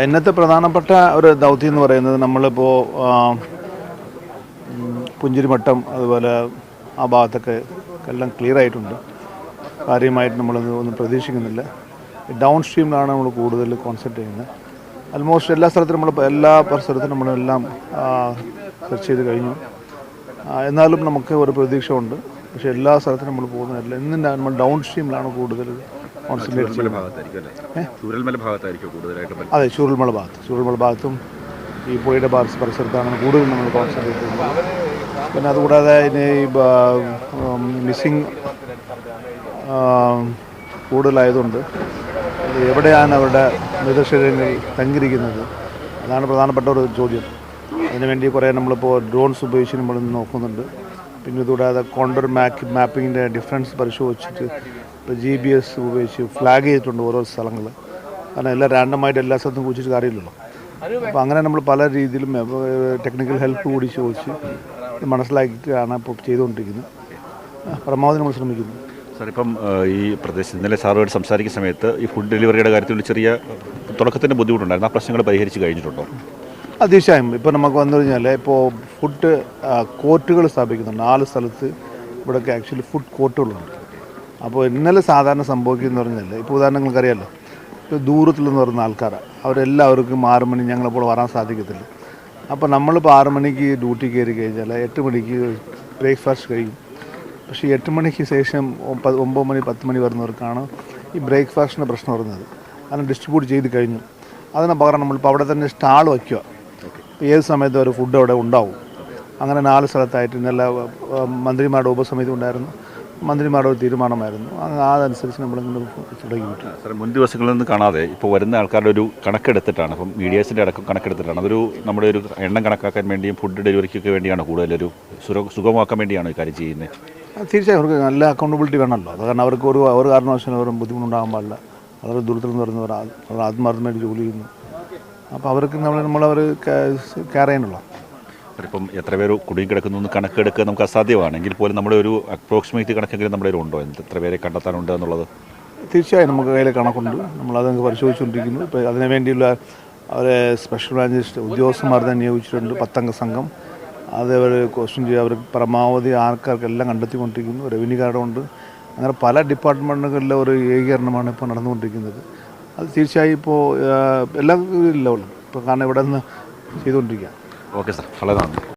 ഇന്നത്തെ പ്രധാനപ്പെട്ട ഒരു ദൗത്യം എന്ന് പറയുന്നത് നമ്മളിപ്പോൾ പുഞ്ചിരിമട്ടം അതുപോലെ ആ ഭാഗത്തൊക്കെ എല്ലാം ക്ലിയർ ആയിട്ടുണ്ട്. കാര്യമായിട്ട് ഒന്നും പ്രതീക്ഷിക്കുന്നില്ല. ഡൗൺ സ്ട്രീമിലാണ് നമ്മൾ കൂടുതൽ കോൺസെൻട്രേറ്റ് ചെയ്യുന്നത്. ആൽമോസ്റ്റ് എല്ലാ സ്ഥലത്തും എല്ലാ പരിസരത്തും നമ്മളെല്ലാം സെർച്ച് ചെയ്ത് കഴിഞ്ഞു. എന്നാലും നമുക്ക് ഒരു പ്രതീക്ഷ ഉണ്ട്. പക്ഷേ എല്ലാ സ്ഥലത്തും നമ്മൾ പോകുന്നില്ല. ഇന്ന് നമ്മൾ ഡൗൺ സ്ട്രീമിലാണ് കൂടുതൽ കോൺസെൻട്രേറ്റ് ചെയ്യുന്നത്. അതെ, ചൂരൽമല ഭാഗത്തും ഈ പുഴയുടെ പരിസരത്താണ് കൂടുതൽ നമ്മൾ കോൺസെൻട്രേറ്റ് ചെയ്യുന്നത്. പിന്നെ അതുകൂടാതെ ഇനി മിസ്സിങ് കൂടുതലായതുകൊണ്ട് എവിടെയാണ് അവരുടെ മൃതശരീരങ്ങൾ തങ്ങിയിരിക്കുന്നത്, അതാണ് പ്രധാനപ്പെട്ട ഒരു ചോദ്യം. അതിനുവേണ്ടി കുറേ നമ്മളിപ്പോൾ ഡ്രോൺസ് ഉപയോഗിച്ച് നമ്മൾ നോക്കുന്നുണ്ട്. പിന്നെ ഇതുകൂടാതെ കോണ്ടർ മാപ്പിങ്ങിൻ്റെ ഡിഫറൻസ് പരിശോധിച്ചിട്ട് ഇപ്പോൾ GPS ഉപയോഗിച്ച് ഫ്ലാഗ് ചെയ്തിട്ടുണ്ട് ഓരോ സ്ഥലങ്ങൾ. കാരണം എല്ലാം റാൻഡമായിട്ട് എല്ലാ സ്ഥലത്തും കുറിച്ചിട്ട് കാര്യമില്ലല്ലോ. അപ്പോൾ അങ്ങനെ നമ്മൾ പല രീതിയിലും ടെക്നിക്കൽ ഹെൽപ്പ് കൂടി ചോദിച്ച് മനസ്സിലാക്കിയിട്ടാണ് ഇപ്പോൾ ചെയ്തുകൊണ്ടിരിക്കുന്നത്. പരമാവധി നമ്മൾ ശ്രമിക്കുന്നു. സാർ, ഇപ്പം ഈ പ്രദേശത്ത് ഇന്നലെ സാറുമായിട്ട് സംസാരിക്കുന്ന സമയത്ത് ഈ ഫുഡ് ഡെലിവറിയുടെ കാര്യത്തിൽ ചെറിയ തുടക്കത്തിൻ്റെ ബുദ്ധിമുട്ടുണ്ടായിരുന്നു. ആ പ്രശ്നങ്ങൾ പരിഹരിച്ച് കഴിഞ്ഞിട്ടുണ്ടോ? തീർച്ചയായും. ഇപ്പോൾ നമുക്ക് വന്നു കഴിഞ്ഞാൽ ഇപ്പോൾ ഫുഡ് കോർട്ടുകൾ സ്ഥാപിക്കുന്നുണ്ട് 4 സ്ഥലത്ത്. ഇവിടെയൊക്കെ ആക്ച്വലി ഫുഡ് കോർട്ടുകളുണ്ട്. അപ്പോൾ ഇന്നലെ സാധാരണ സംഭവിക്കുന്നത് പറഞ്ഞാൽ ഇപ്പോൾ ഉദാഹരണങ്ങൾക്കറിയാമല്ലോ, ഇപ്പോൾ ദൂരത്തിൽ നിന്ന് വരുന്ന ആൾക്കാരാണ്, അവരെല്ലാവർക്കും 6 മണി ഞങ്ങളപ്പോൾ വരാൻ സാധിക്കത്തില്ല. അപ്പോൾ നമ്മളിപ്പോൾ 6 മണിക്ക് ഡ്യൂട്ടി കയറി കഴിഞ്ഞാൽ 8 മണിക്ക് ബ്രേക്ക്ഫാസ്റ്റ് കഴിയും. പക്ഷേ 8 മണിക്ക് ശേഷം 9 മണി 10 മണി വരുന്നവർക്കാണ് ഈ ബ്രേക്ക്ഫാസ്റ്റിൻ്റെ പ്രശ്നം വരുന്നത്. അതിനെ ഡിസ്ട്രിബ്യൂട്ട് ചെയ്ത് കഴിഞ്ഞു. അതിന് പകരം നമ്മളിപ്പോൾ അവിടെ തന്നെ സ്റ്റാൾ വയ്ക്കുക. ഏത് സമയത്തും ഒരു ഫുഡ് അവിടെ ഉണ്ടാവും. അങ്ങനെ 4 സ്ഥലത്തായിട്ട് ഇന്നലെ മന്ത്രിമാരുടെ ഉപസമിതി ഉണ്ടായിരുന്നു. മന്ത്രിമാരുടെ ഒരു തീരുമാനമായിരുന്നു. അതനുസരിച്ച് നമ്മളിങ്ങനെ തുടങ്ങിയിട്ട്. സാർ, മുൻ ദിവസങ്ങളിൽ നിന്ന് കാണാതെ ഇപ്പോൾ വരുന്ന ആൾക്കാരുടെ ഒരു കണക്കെടുത്തിട്ടാണ്, ഇപ്പം മീഡിയാസിൻ്റെ അടക്കം കണക്കെടുത്തിട്ടാണ്, അതൊരു നമ്മുടെ ഒരു എണ്ണം കണക്കാക്കാൻ വേണ്ടിയും ഫുഡ് ഡെലിവറിക്കൊക്കെ വേണ്ടിയാണ് കൂടുതലൊരു സുഗമമാക്കാൻ വേണ്ടിയാണ് ഈ കാര്യം ചെയ്യുന്നത്. തീർച്ചയായും അവർക്ക് നല്ല അക്കൗണ്ടബിലിറ്റി വേണമല്ലോ. അത് കാരണം അവർക്ക് ഒരു കാരണവശാലും അവർ ബുദ്ധിമുട്ടുണ്ടാകാൻ പാടില്ല. വളരെ ദൂരത്തിൽ നിന്ന് വരുന്നവർ ആത്മാർത്ഥമായിട്ട് ജോലി ചെയ്യുന്നു. അപ്പോൾ അവർക്ക് നമ്മളവർ കെയർ ചെയ്യണമല്ലോ. ഇപ്പം എത്ര പേര് കുടുങ്ങി കിടക്കുന്നു എന്ന് കണക്കെടുക്കുക നമുക്ക് അസാധ്യമാണെങ്കിൽ പോലും നമ്മുടെ ഒരു അപ്രോക്സിമേറ്റ് കണക്കെങ്കിലും നമ്മുടെ ഉണ്ടോ, എത്ര പേരെ കണ്ടെത്താനുണ്ട് എന്നുള്ളത്? തീർച്ചയായും നമുക്ക് കയ്യിൽ കണക്കുണ്ട്. നമ്മളത് പരിശോധിച്ചുകൊണ്ടിരിക്കുന്നു. ഇപ്പോൾ അതിനു വേണ്ടിയുള്ള അവരെ സ്പെഷ്യൽ ബ്രാഞ്ച് ഉദ്യോഗസ്ഥന്മാർ തന്നെ നിയോഗിച്ചിട്ടുണ്ട്. 10 അംഗ സംഘം. അത് അവർ ക്വസ്റ്റ്യൻ ചെയ്യുക. അവർ പരമാവധി ആൾക്കാർക്കെല്ലാം കണ്ടെത്തിക്കൊണ്ടിരിക്കുന്നു. റവന്യൂ കാർഡുണ്ട്. അങ്ങനെ പല ഡിപ്പാർട്ട്മെൻറ്റുകളിലെ ഒരു ഏകീകരണമാണ് ഇപ്പോൾ നടന്നുകൊണ്ടിരിക്കുന്നത്. അത് തീർച്ചയായും ഇപ്പോൾ എല്ലാ ലെവലും ഇപ്പോൾ കാരണം ഇവിടെ നിന്ന് ചെയ്തുകൊണ്ടിരിക്കുക. ഓക്കെ സാർ, വളരെ നന്ദി.